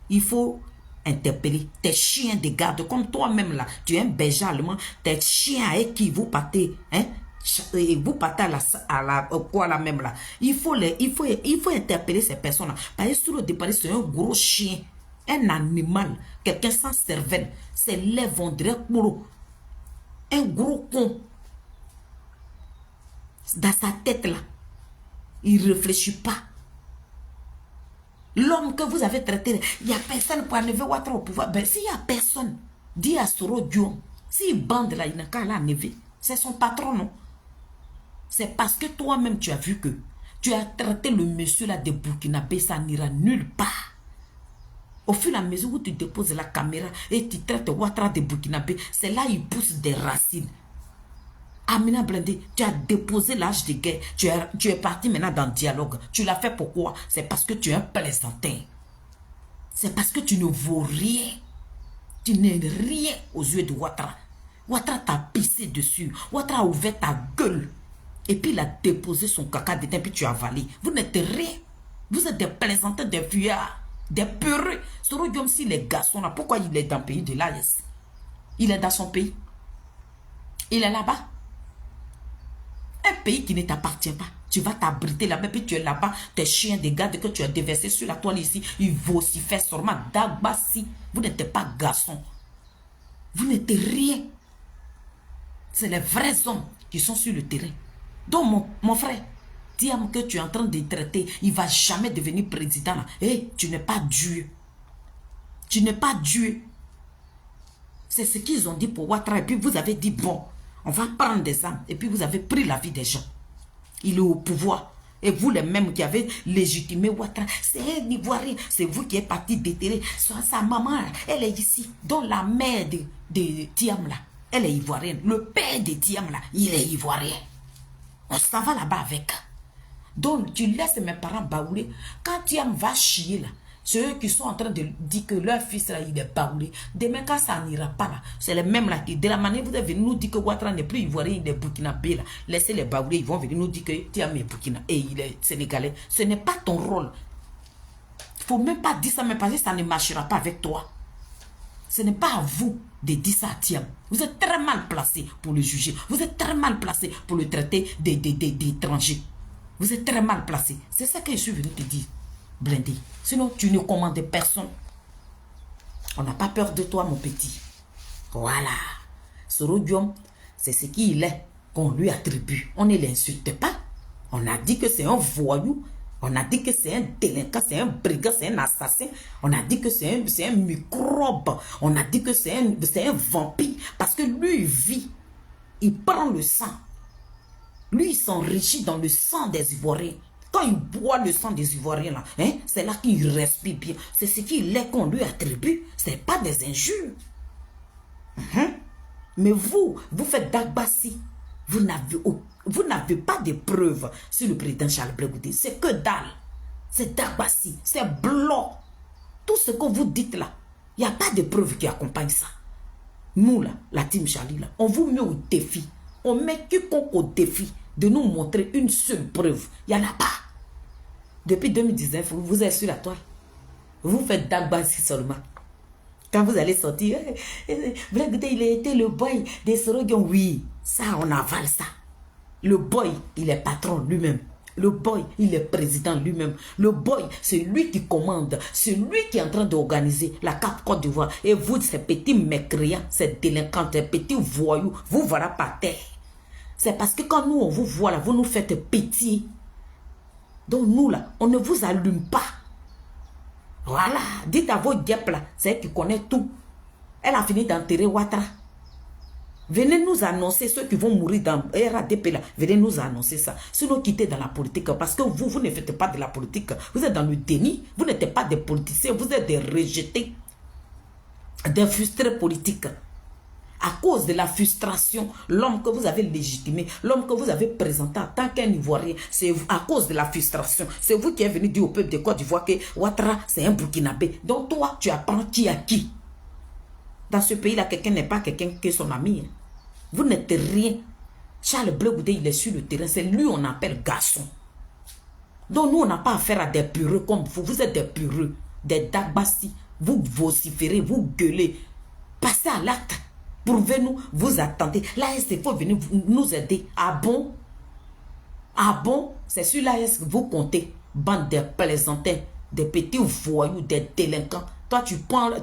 il faut interpeller tes chiens de garde. Comme toi-même là, tu es un berger allemand, tes chiens avec qui vous partez, hein, vous partez à la même là. Il faut interpeller ces personnes là. Parce que sur le départ, c'est un gros chien, un animal, quelqu'un sans cervelle. Ses lèvres vont direct pour un gros con. Dans sa tête là, il ne réfléchit pas. L'homme que vous avez traité, il n'y a personne pour enlever Ouattara au pouvoir. Ben, s'il n'y a personne, dis à Soro Guillaume, s'il bande là, il n'a qu'à l'enlever. C'est son patron, non? C'est parce que toi-même, tu as vu que tu as traité le monsieur là de Burkinabé, ça n'ira nulle part. Au fur et à mesure où tu déposes la caméra et tu traites Ouattara de Burkinabé, c'est là il pousse des racines. Amina Blindé, tu as déposé l'âge de guerre. Tu es parti maintenant dans le dialogue. Tu l'as fait pourquoi? C'est parce que tu es un plaisantin. C'est parce que tu ne vaux rien. Tu n'es rien aux yeux de Ouattara. Ouattara t'a pissé dessus. Ouattara a ouvert ta gueule. Et puis il a déposé son caca dedans, puis tu as avalé. Vous n'êtes rien. Vous êtes des plaisantins, des fuyards, des peureux. Soro Guillaume, si les garçons là, pourquoi il est dans le pays de l'AS? Il est dans son pays. Il est là-bas. Un pays qui ne t'appartient pas. Tu vas t'abriter là-bas, puis tu es là-bas. Tes chiens de garde que tu as déversés sur la toile ici, ils vocifèrent sûrement d'Agbassi. Vous n'êtes pas garçon. Vous n'êtes rien. C'est les vrais hommes qui sont sur le terrain. Donc, mon frère, Thiam que tu es en train de traiter, il ne va jamais devenir président. Et tu n'es pas Dieu. Tu n'es pas Dieu. C'est ce qu'ils ont dit pour Ouattara. Et puis vous avez dit, bon, on va prendre des armes. Et puis vous avez pris la vie des gens. Il est au pouvoir. Et vous les mêmes qui avez légitimé Ouattara, c'est un Ivoirien. C'est vous qui êtes parti déterrer. Sa maman, elle est ici. Donc la mère de Thiam là, elle est ivoirienne. Le père de Thiam là, il est ivoirien. On s'en va là-bas avec. Donc tu laisses mes parents baouler. Quand Thiam va chier là, ceux qui sont en train de dire que leur fils là, il est baoulé. Demain, quand ça n'ira pas là, c'est les mêmes là qui, de la manière vous êtes venu nous dire que Ouattara n'est plus ivoirien, il est burkinabé là. Laissez les baoulés, ils vont venir nous dire que Thiam est burkina et il est sénégalais. Ce n'est pas ton rôle. Il ne faut même pas dire ça, mais parce que ça ne marchera pas avec toi. Ce n'est pas à vous de dire ça à Thiam. Vous êtes très mal placé pour le juger. Vous êtes très mal placé pour le traiter d'étrangers. Vous êtes très mal placé. C'est ça que je suis venu te dire. Blindé. Sinon, tu ne commandes personne. On n'a pas peur de toi, mon petit. Voilà. Soro Guillaume, c'est ce qu'il est qu'on lui attribue. On ne l'insulte pas. On a dit que c'est un voyou. On a dit que c'est un délinquant, c'est un brigand, c'est un assassin. On a dit que c'est un microbe. On a dit que c'est un vampire. Parce que lui, il vit. Il prend le sang. Lui, il s'enrichit dans le sang des Ivoiriens. Quand il boit le sang des Ivoiriens, là, hein, c'est là qu'il respire bien. C'est ce qu'il est qu'on lui attribue. Ce n'est pas des injures. Mais vous faites d'Agbassi. Vous n'avez pas de preuves sur le président Charles Blé Goudé. C'est que dalle. C'est d'Agbassi. C'est blanc. Tout ce que vous dites là, il n'y a pas de preuves qui accompagnent ça. Nous là, la team Charlie là, on vous met au défi. On met quiconque au défi de nous montrer une seule preuve. Il n'y en a pas. Depuis 2019, vous êtes sur la toile. Vous faites d'Agbassi seulement. Quand vous allez sortir, Blé Goudé, il a été le boy des Soro Guillaume. Oui, ça, on avale ça. Le boy, il est patron lui-même. Le boy, il est président lui-même. Le boy, c'est lui qui commande. C'est lui qui est en train d'organiser la CAP Côte d'Ivoire. Et vous, ces petits mécréants, ces délinquants, ces petits voyous, vous voilà par terre. C'est parce que quand nous, on vous voit là, vous nous faites pitié. Donc nous là, on ne vous allume pas. Voilà, dites à vos guêpes là, c'est elle qui connaît tout. Elle a fini d'enterrer Ouattara. Venez nous annoncer ceux qui vont mourir dans RADP là. Venez nous annoncer ça. Sinon, quittez dans la politique. Parce que vous ne faites pas de la politique. Vous êtes dans le déni. Vous n'êtes pas des politiciens. Vous êtes des rejetés. des frustrés politiques. À cause de la frustration, l'homme que vous avez légitimé, l'homme que vous avez présenté en tant qu'un Ivoirien, c'est à cause de la frustration. C'est vous qui êtes venu dire au peuple de Côte d'Ivoire que Ouattara, c'est un Burkinabé. Donc toi, tu apprends qui à qui. Dans ce pays-là, quelqu'un n'est pas quelqu'un qui est son ami. Vous n'êtes rien. Charles Blé Goudé, il est sur le terrain. C'est lui on appelle garçon. Donc nous, on n'a pas affaire à des pureux comme vous. Vous êtes des pureux, des dagbassi. Vous vociférez, vous gueulez. Passez à l'acte. Prouvez-nous, vous attendez. L'AS, il faut venir nous aider. Ah bon? Ah bon? C'est sur l'AS que vous comptez. Bande de plaisantins, des petits voyous, des délinquants. Toi, tu parles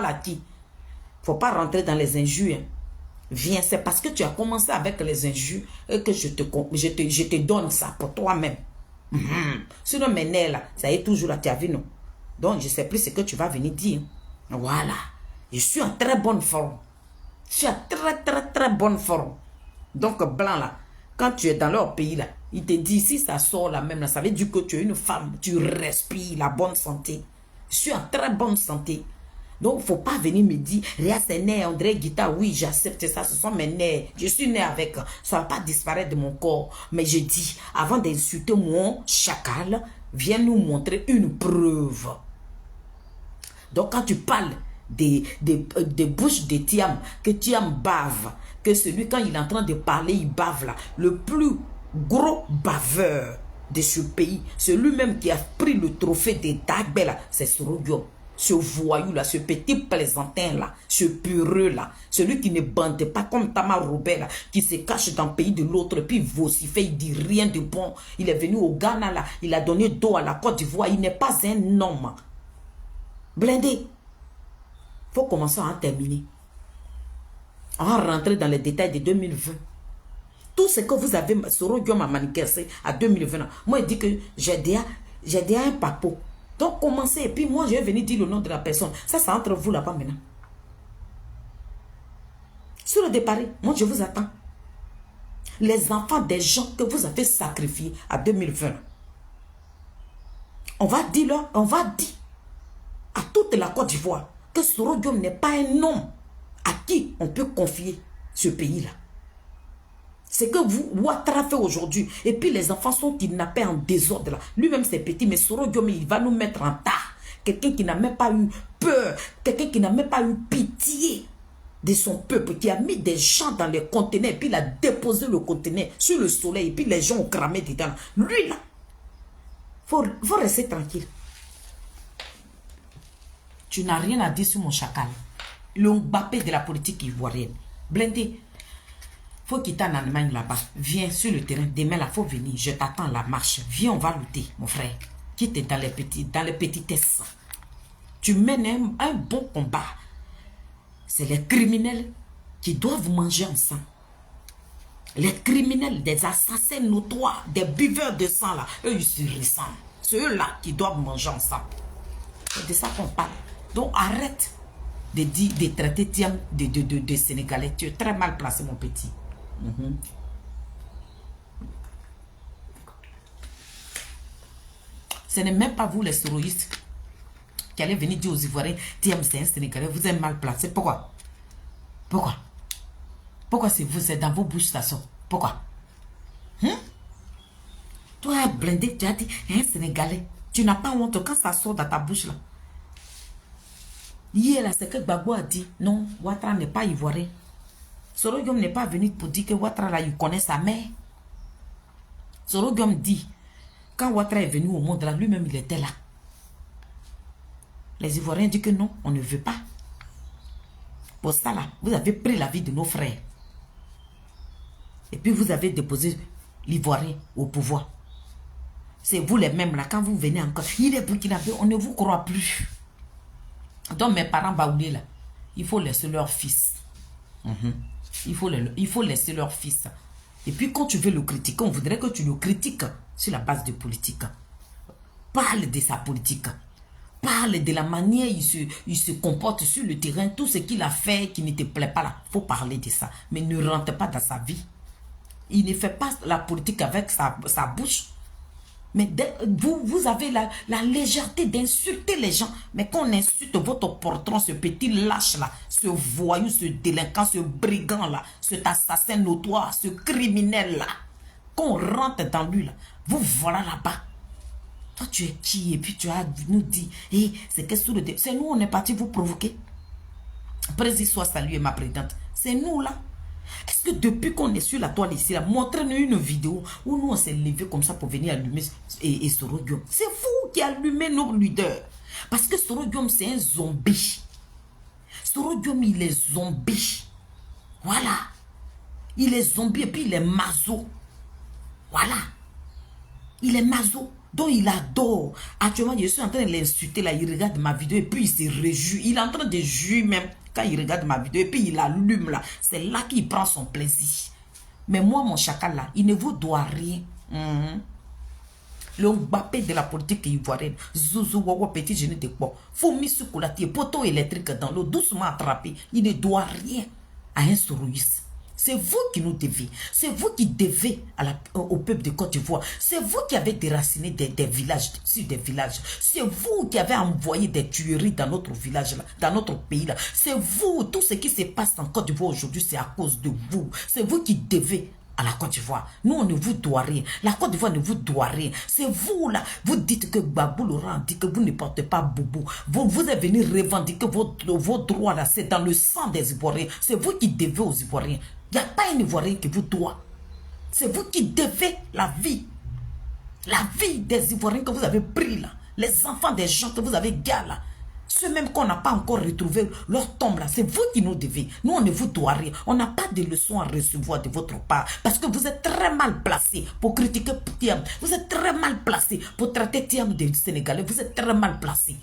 à qui? Faut pas rentrer dans les injures. Hein. Viens, c'est parce que tu as commencé avec les injures que je te donne ça pour toi-même. Sinon, mes nerfs là, ça est toujours là, tu as vu, non? Donc, je sais plus ce que tu vas venir dire. Voilà. Je suis en très bonne forme. Je suis en très bonne forme. Donc, blanc là, quand tu es dans leur pays là, ils te disent, si ça sort là même là, ça veut dire que tu es une femme, tu respires la bonne santé. Je suis en très bonne santé. Donc, il ne faut pas venir me dire, Ria, c'est né, André Guita, oui, j'accepte ça, ce sont mes nerfs. Je suis né avec, ça ne va pas disparaître de mon corps. Mais je dis, avant d'insulter mon chacal, viens nous montrer une preuve. Donc, quand tu parles des bouches de Thiam, que Thiam bave, que celui, quand il est en train de parler, il bave là, le plus gros baveur de ce pays, celui-même qui a pris le trophée des Dagbé là, c'est Sorodio. Ce voyou là, ce petit plaisantin là, ce pureux là, celui qui ne bande pas comme Tama Robert là, qui se cache dans le pays de l'autre, puis vocifère, il dit rien de bon. Il est venu au Ghana là, il a donné dos à la Côte d'Ivoire, il n'est pas un homme. Blindé. Faut commencer à en terminer. On va rentrer dans les détails de 2020. Tout ce que vous avez, Sorodio m'a manifesté à 2020. Moi, il dit que j'ai déjà un papo. Donc, commencez. Et puis, moi, je vais venir dire le nom de la personne. Ça, c'est entre vous là-bas maintenant. Sur le départ, moi, je vous attends. Les enfants des gens que vous avez sacrifiés à 2020. On va dire à toute la Côte d'Ivoire que Sorodio n'est pas un homme à qui on peut confier ce pays-là. C'est que Ouattara fait aujourd'hui. Et puis les enfants sont kidnappés en désordre là. Lui-même c'est petit, mais Sorodio, il va nous mettre en tas. Quelqu'un qui n'a même pas eu peur. Quelqu'un qui n'a même pas eu pitié de son peuple. Qui a mis des gens dans les conteneurs. Et puis il a déposé le conteneur sur le soleil. Et puis les gens ont cramé dedans. Lui là, faut rester tranquille. Tu n'as rien à dire sur mon chacal. Le Mbappé de la politique ivoirienne. Blindé. Faut quitter en Allemagne là-bas. Viens sur le terrain. Demain, là, faut venir. Je t'attends à la marche. Viens, on va lutter, mon frère. Quitte dans les petitesses. Tu mènes un bon combat. C'est les criminels qui doivent manger ensemble. Les criminels, des assassins notoires, des buveurs de sang, là, eux, ils se ressemblent. C'est eux-là qui doivent manger ensemble. C'est de ça qu'on parle. Donc, arrête de traiter Thiam de Sénégalais. Tu es très mal placé, mon petit. Ce n'est même pas vous les terroristes qui allez venir dire aux Ivoiriens Thiam c'est un Sénégalais, vous êtes mal placé. Pourquoi? Pourquoi c'est vous, c'est dans vos bouches ça sort? Pourquoi? Toi blindé, tu as dit un Sénégalais. Tu n'as pas honte quand ça sort dans ta bouche là. Hier là, c'est que Gbagbo a dit non, Ouattara n'est pas ivoirien. Sorogium n'est pas venu pour dire que Ouattara là, il connaît sa mère. Sorogium dit, quand Ouattara est venu au monde là, lui-même il était là. Les Ivoiriens disent que non, on ne veut pas. Pour ça là, vous avez pris la vie de nos frères. Et puis vous avez déposé l'Ivoirien au pouvoir. C'est vous les mêmes là, quand vous venez encore, il est burkinabé, on ne vous croit plus. Donc mes parents baoulés là, il faut laisser leur fils. Il faut laisser leur fils. Et puis quand tu veux le critiquer, on voudrait que tu le critiques sur la base de politique. Parle de sa politique. Parle de la manière il se comporte sur le terrain. Tout ce qu'il a fait qui ne te plaît pas là. Il faut parler de ça. Mais ne rentre pas dans sa vie. Il ne fait pas la politique avec sa bouche. Mais vous avez la légèreté d'insulter les gens. Mais quand on insulte votre portron, ce petit lâche-là, ce voyou, ce délinquant, ce brigand-là, cet assassin notoire, ce criminel-là, quand on rentre dans lui, là, vous voilà là-bas. Toi, tu es qui? Et puis tu as nous dit, hey, c'est qu'est-ce que c'est nous, on est parti vous provoquer. Président soit salué, ma présidente. C'est nous là. Est-ce que depuis qu'on est sur la toile ici, là, montrez-nous une vidéo où nous on s'est levé comme ça pour venir allumer et Soro Guillaume. C'est vous qui allumez nos leaders. Parce que Soro Guillaume, c'est un zombie. Soro Guillaume, il est zombie. Voilà. Il est zombie et puis il est maso. Voilà. Il est maso. Donc il adore. Actuellement, je suis en train de l'insulter là. Il regarde ma vidéo et puis il se réjouit. Il est en train de jouir même quand il regarde ma vidéo et puis il allume là. C'est là qu'il prend son plaisir. Mais moi, mon chacal là, il ne vous doit rien. Le Mbappé de la politique ivoirienne. Zouzou, wawa, petit génie de quoi. Faut mis ce coulatier, poteau électrique dans l'eau, doucement attrapé. Il ne doit rien à un Soroïs. C'est vous qui nous devez. C'est vous qui devez au peuple de Côte d'Ivoire. C'est vous qui avez déraciné des villages, sur des villages. C'est vous qui avez envoyé des tueries dans notre village, là, dans notre pays. Là. C'est vous. Tout ce qui se passe en Côte d'Ivoire aujourd'hui, c'est à cause de vous. C'est vous qui devez à la Côte d'Ivoire. Nous, on ne vous doit rien. La Côte d'Ivoire ne vous doit rien. C'est vous, là. Vous dites que Babou Laurent dit que vous ne portez pas boubou. Vous êtes venu revendiquer vos droits, là. C'est dans le sang des Ivoiriens. C'est vous qui devez aux Ivoiriens. Il n'y a pas un Ivoirien qui vous doit. C'est vous qui devez la vie. La vie des Ivoiriens que vous avez pris, là. Les enfants des gens que vous avez gardés, là. Ceux même qu'on n'a pas encore retrouvé leur tombe là, c'est vous qui nous devez. Nous, on ne vous doit rien. On n'a pas de leçons à recevoir de votre part. Parce que vous êtes très mal placé pour critiquer Thiam. Vous êtes très mal placé pour traiter Thiam des Sénégalais. Vous êtes très mal placé.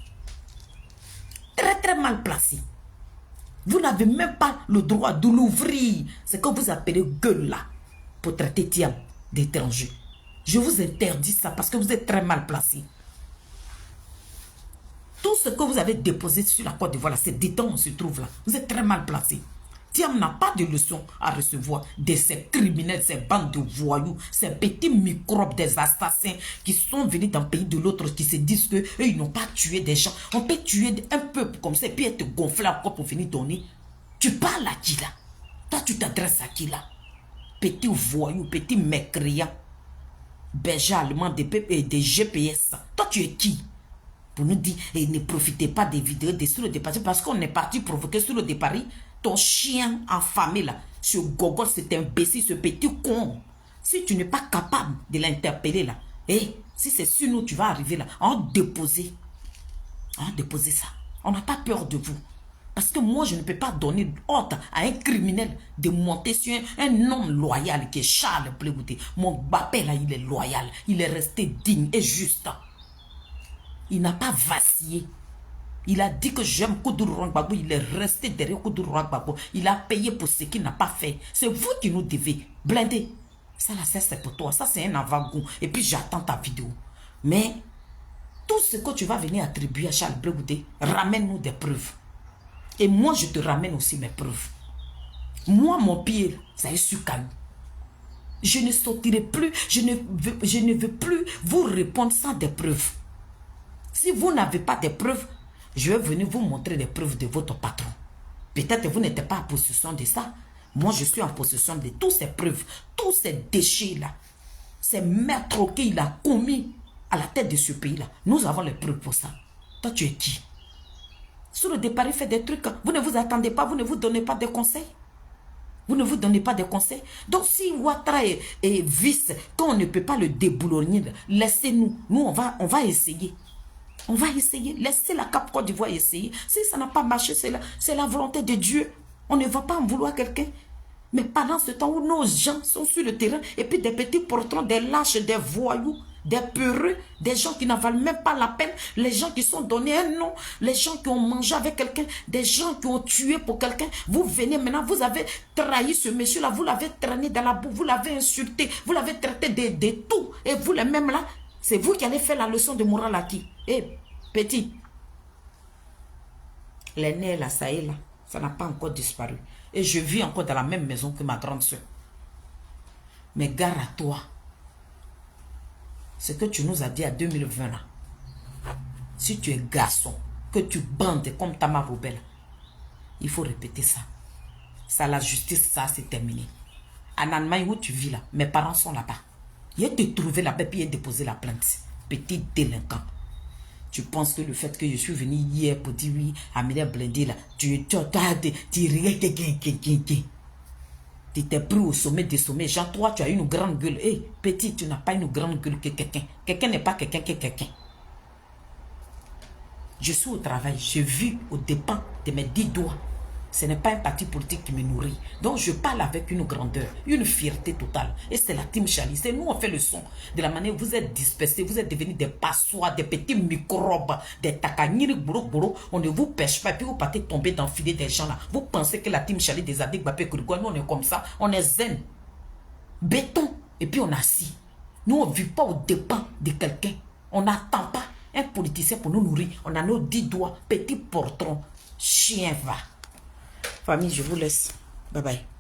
Très, très mal placé. Vous n'avez même pas le droit de l'ouvrir. C'est que vous appelez gueule là pour traiter Thiam d'étranger. Je vous interdis ça parce que vous êtes très mal placé. Tout ce que vous avez déposé sur la Côte d'Ivoire, c'est dedans on se trouve là. Vous êtes très mal placé. Thiam n'a pas de leçon à recevoir de ces criminels, ces bandes de voyous, ces petits microbes des assassins qui sont venus d'un pays de l'autre, qui se disent qu'eux, ils n'ont pas tué des gens. On peut tuer un peuple comme ça et puis être gonflé encore pour venir donner. Tu parles à qui là? Toi, tu t'adresses à qui là? Petit voyou, petit mécréant, berger allemand des GPS. Toi, tu es qui? Pour nous dire, et ne profitez pas des vidéos de sur le départ, parce qu'on est parti provoquer sur le départ. Ton chien affamé là, ce gogol, cet imbécile, ce petit con. Si tu n'es pas capable de l'interpeller là, et si c'est sur nous, tu vas arriver là, en déposer ça. On n'a pas peur de vous. Parce que moi, je ne peux pas donner ordre à un criminel de monter sur un homme loyal qui est Charles Blé-Goûté. Mon Mbappé là, il est loyal. Il est resté digne et juste. Il n'a pas vacillé. Il a dit que j'aime Koudourou Gbagbo. Il est resté derrière Koudourou Gbagbo. Il a payé pour ce qu'il n'a pas fait. C'est vous qui nous devez. Blindé. Ça là, c'est pour toi. Ça, c'est un avant-goût. Et puis, j'attends ta vidéo. Mais, tout ce que tu vas venir attribuer à Charles Blé-Goûté, ramène-nous des preuves. Et moi, je te ramène aussi mes preuves. Moi, mon pied, ça est sur caillou. Je ne sortirai plus. Je ne veux plus vous répondre sans des preuves. Si vous n'avez pas de preuves, je vais venir vous montrer des preuves de votre patron. Peut-être que vous n'êtes pas en possession de ça. Moi, je suis en possession de toutes ces preuves, tous ces déchets-là. Ces meurtres qu'il a commis à la tête de ce pays-là. Nous avons les preuves pour ça. Toi, tu es qui? Sur le départ, il fait des trucs. Vous ne vous attendez pas, vous ne vous donnez pas de conseils. Vous ne vous donnez pas de conseils. Donc, si Ouattara est vice, quand on ne peut pas le déboulonner, laissez-nous. Nous, on va essayer. On va essayer. Laissez la Cap Côte d'Ivoire essayer. Si ça n'a pas marché, c'est la volonté de Dieu. On ne va pas en vouloir quelqu'un. Mais pendant ce temps où nos gens sont sur le terrain, et puis des petits portons, des lâches, des voyous, des peureux, des gens qui n'en valent même pas la peine, les gens qui sont donnés un nom, les gens qui ont mangé avec quelqu'un, des gens qui ont tué pour quelqu'un, vous venez maintenant, vous avez trahi ce monsieur-là, vous l'avez traîné dans la boue, vous l'avez insulté, vous l'avez traité de tout, et vous les mêmes là, c'est vous qui allez faire la leçon de morale à qui? Eh, petit, les nez là, ça est là, ça n'a pas encore disparu. Et je vis encore dans la même maison que ma grande soeur. Mais gare à toi. Ce que tu nous as dit à 2020 là. Si tu es garçon, que tu bandes comme Tama Robel, il faut répéter ça. Ça, la justice, ça, c'est terminé. En Allemagne, où tu vis là, mes parents sont là-bas. Il a te trouvé là-bas, puis il a déposé la plainte. Petit délinquant. Tu penses que le fait que je suis venu hier pour dire oui, Amina Blindé là, tu t'es pris au sommet des sommets. Jean, toi, tu as une grande gueule. Hé, petit, tu n'as pas une grande gueule que quelqu'un. Quelqu'un n'est pas quelqu'un que quelqu'un. Je suis au travail, je vis aux dépens de mes 10 doigts. Ce n'est pas un parti politique qui me nourrit. Donc je parle avec une grandeur, une fierté totale. Et c'est la team Charlie. C'est nous, on fait le son. De la manière où vous êtes dispersés, vous êtes devenus des passoires, des petits microbes, des takaniri bourou. On ne vous pêche pas, et puis vous partez tomber dans le filet des gens là. Vous pensez que la team Charlie des Adik Bapé Kourikoua, nous on est comme ça, on est zen. Béton, et puis on assis. Nous on ne vit pas aux dépens de quelqu'un. On n'attend pas un politicien pour nous nourrir. On a nos 10 doigts, petit portron, chien va. Famille, je vous laisse. Bye bye.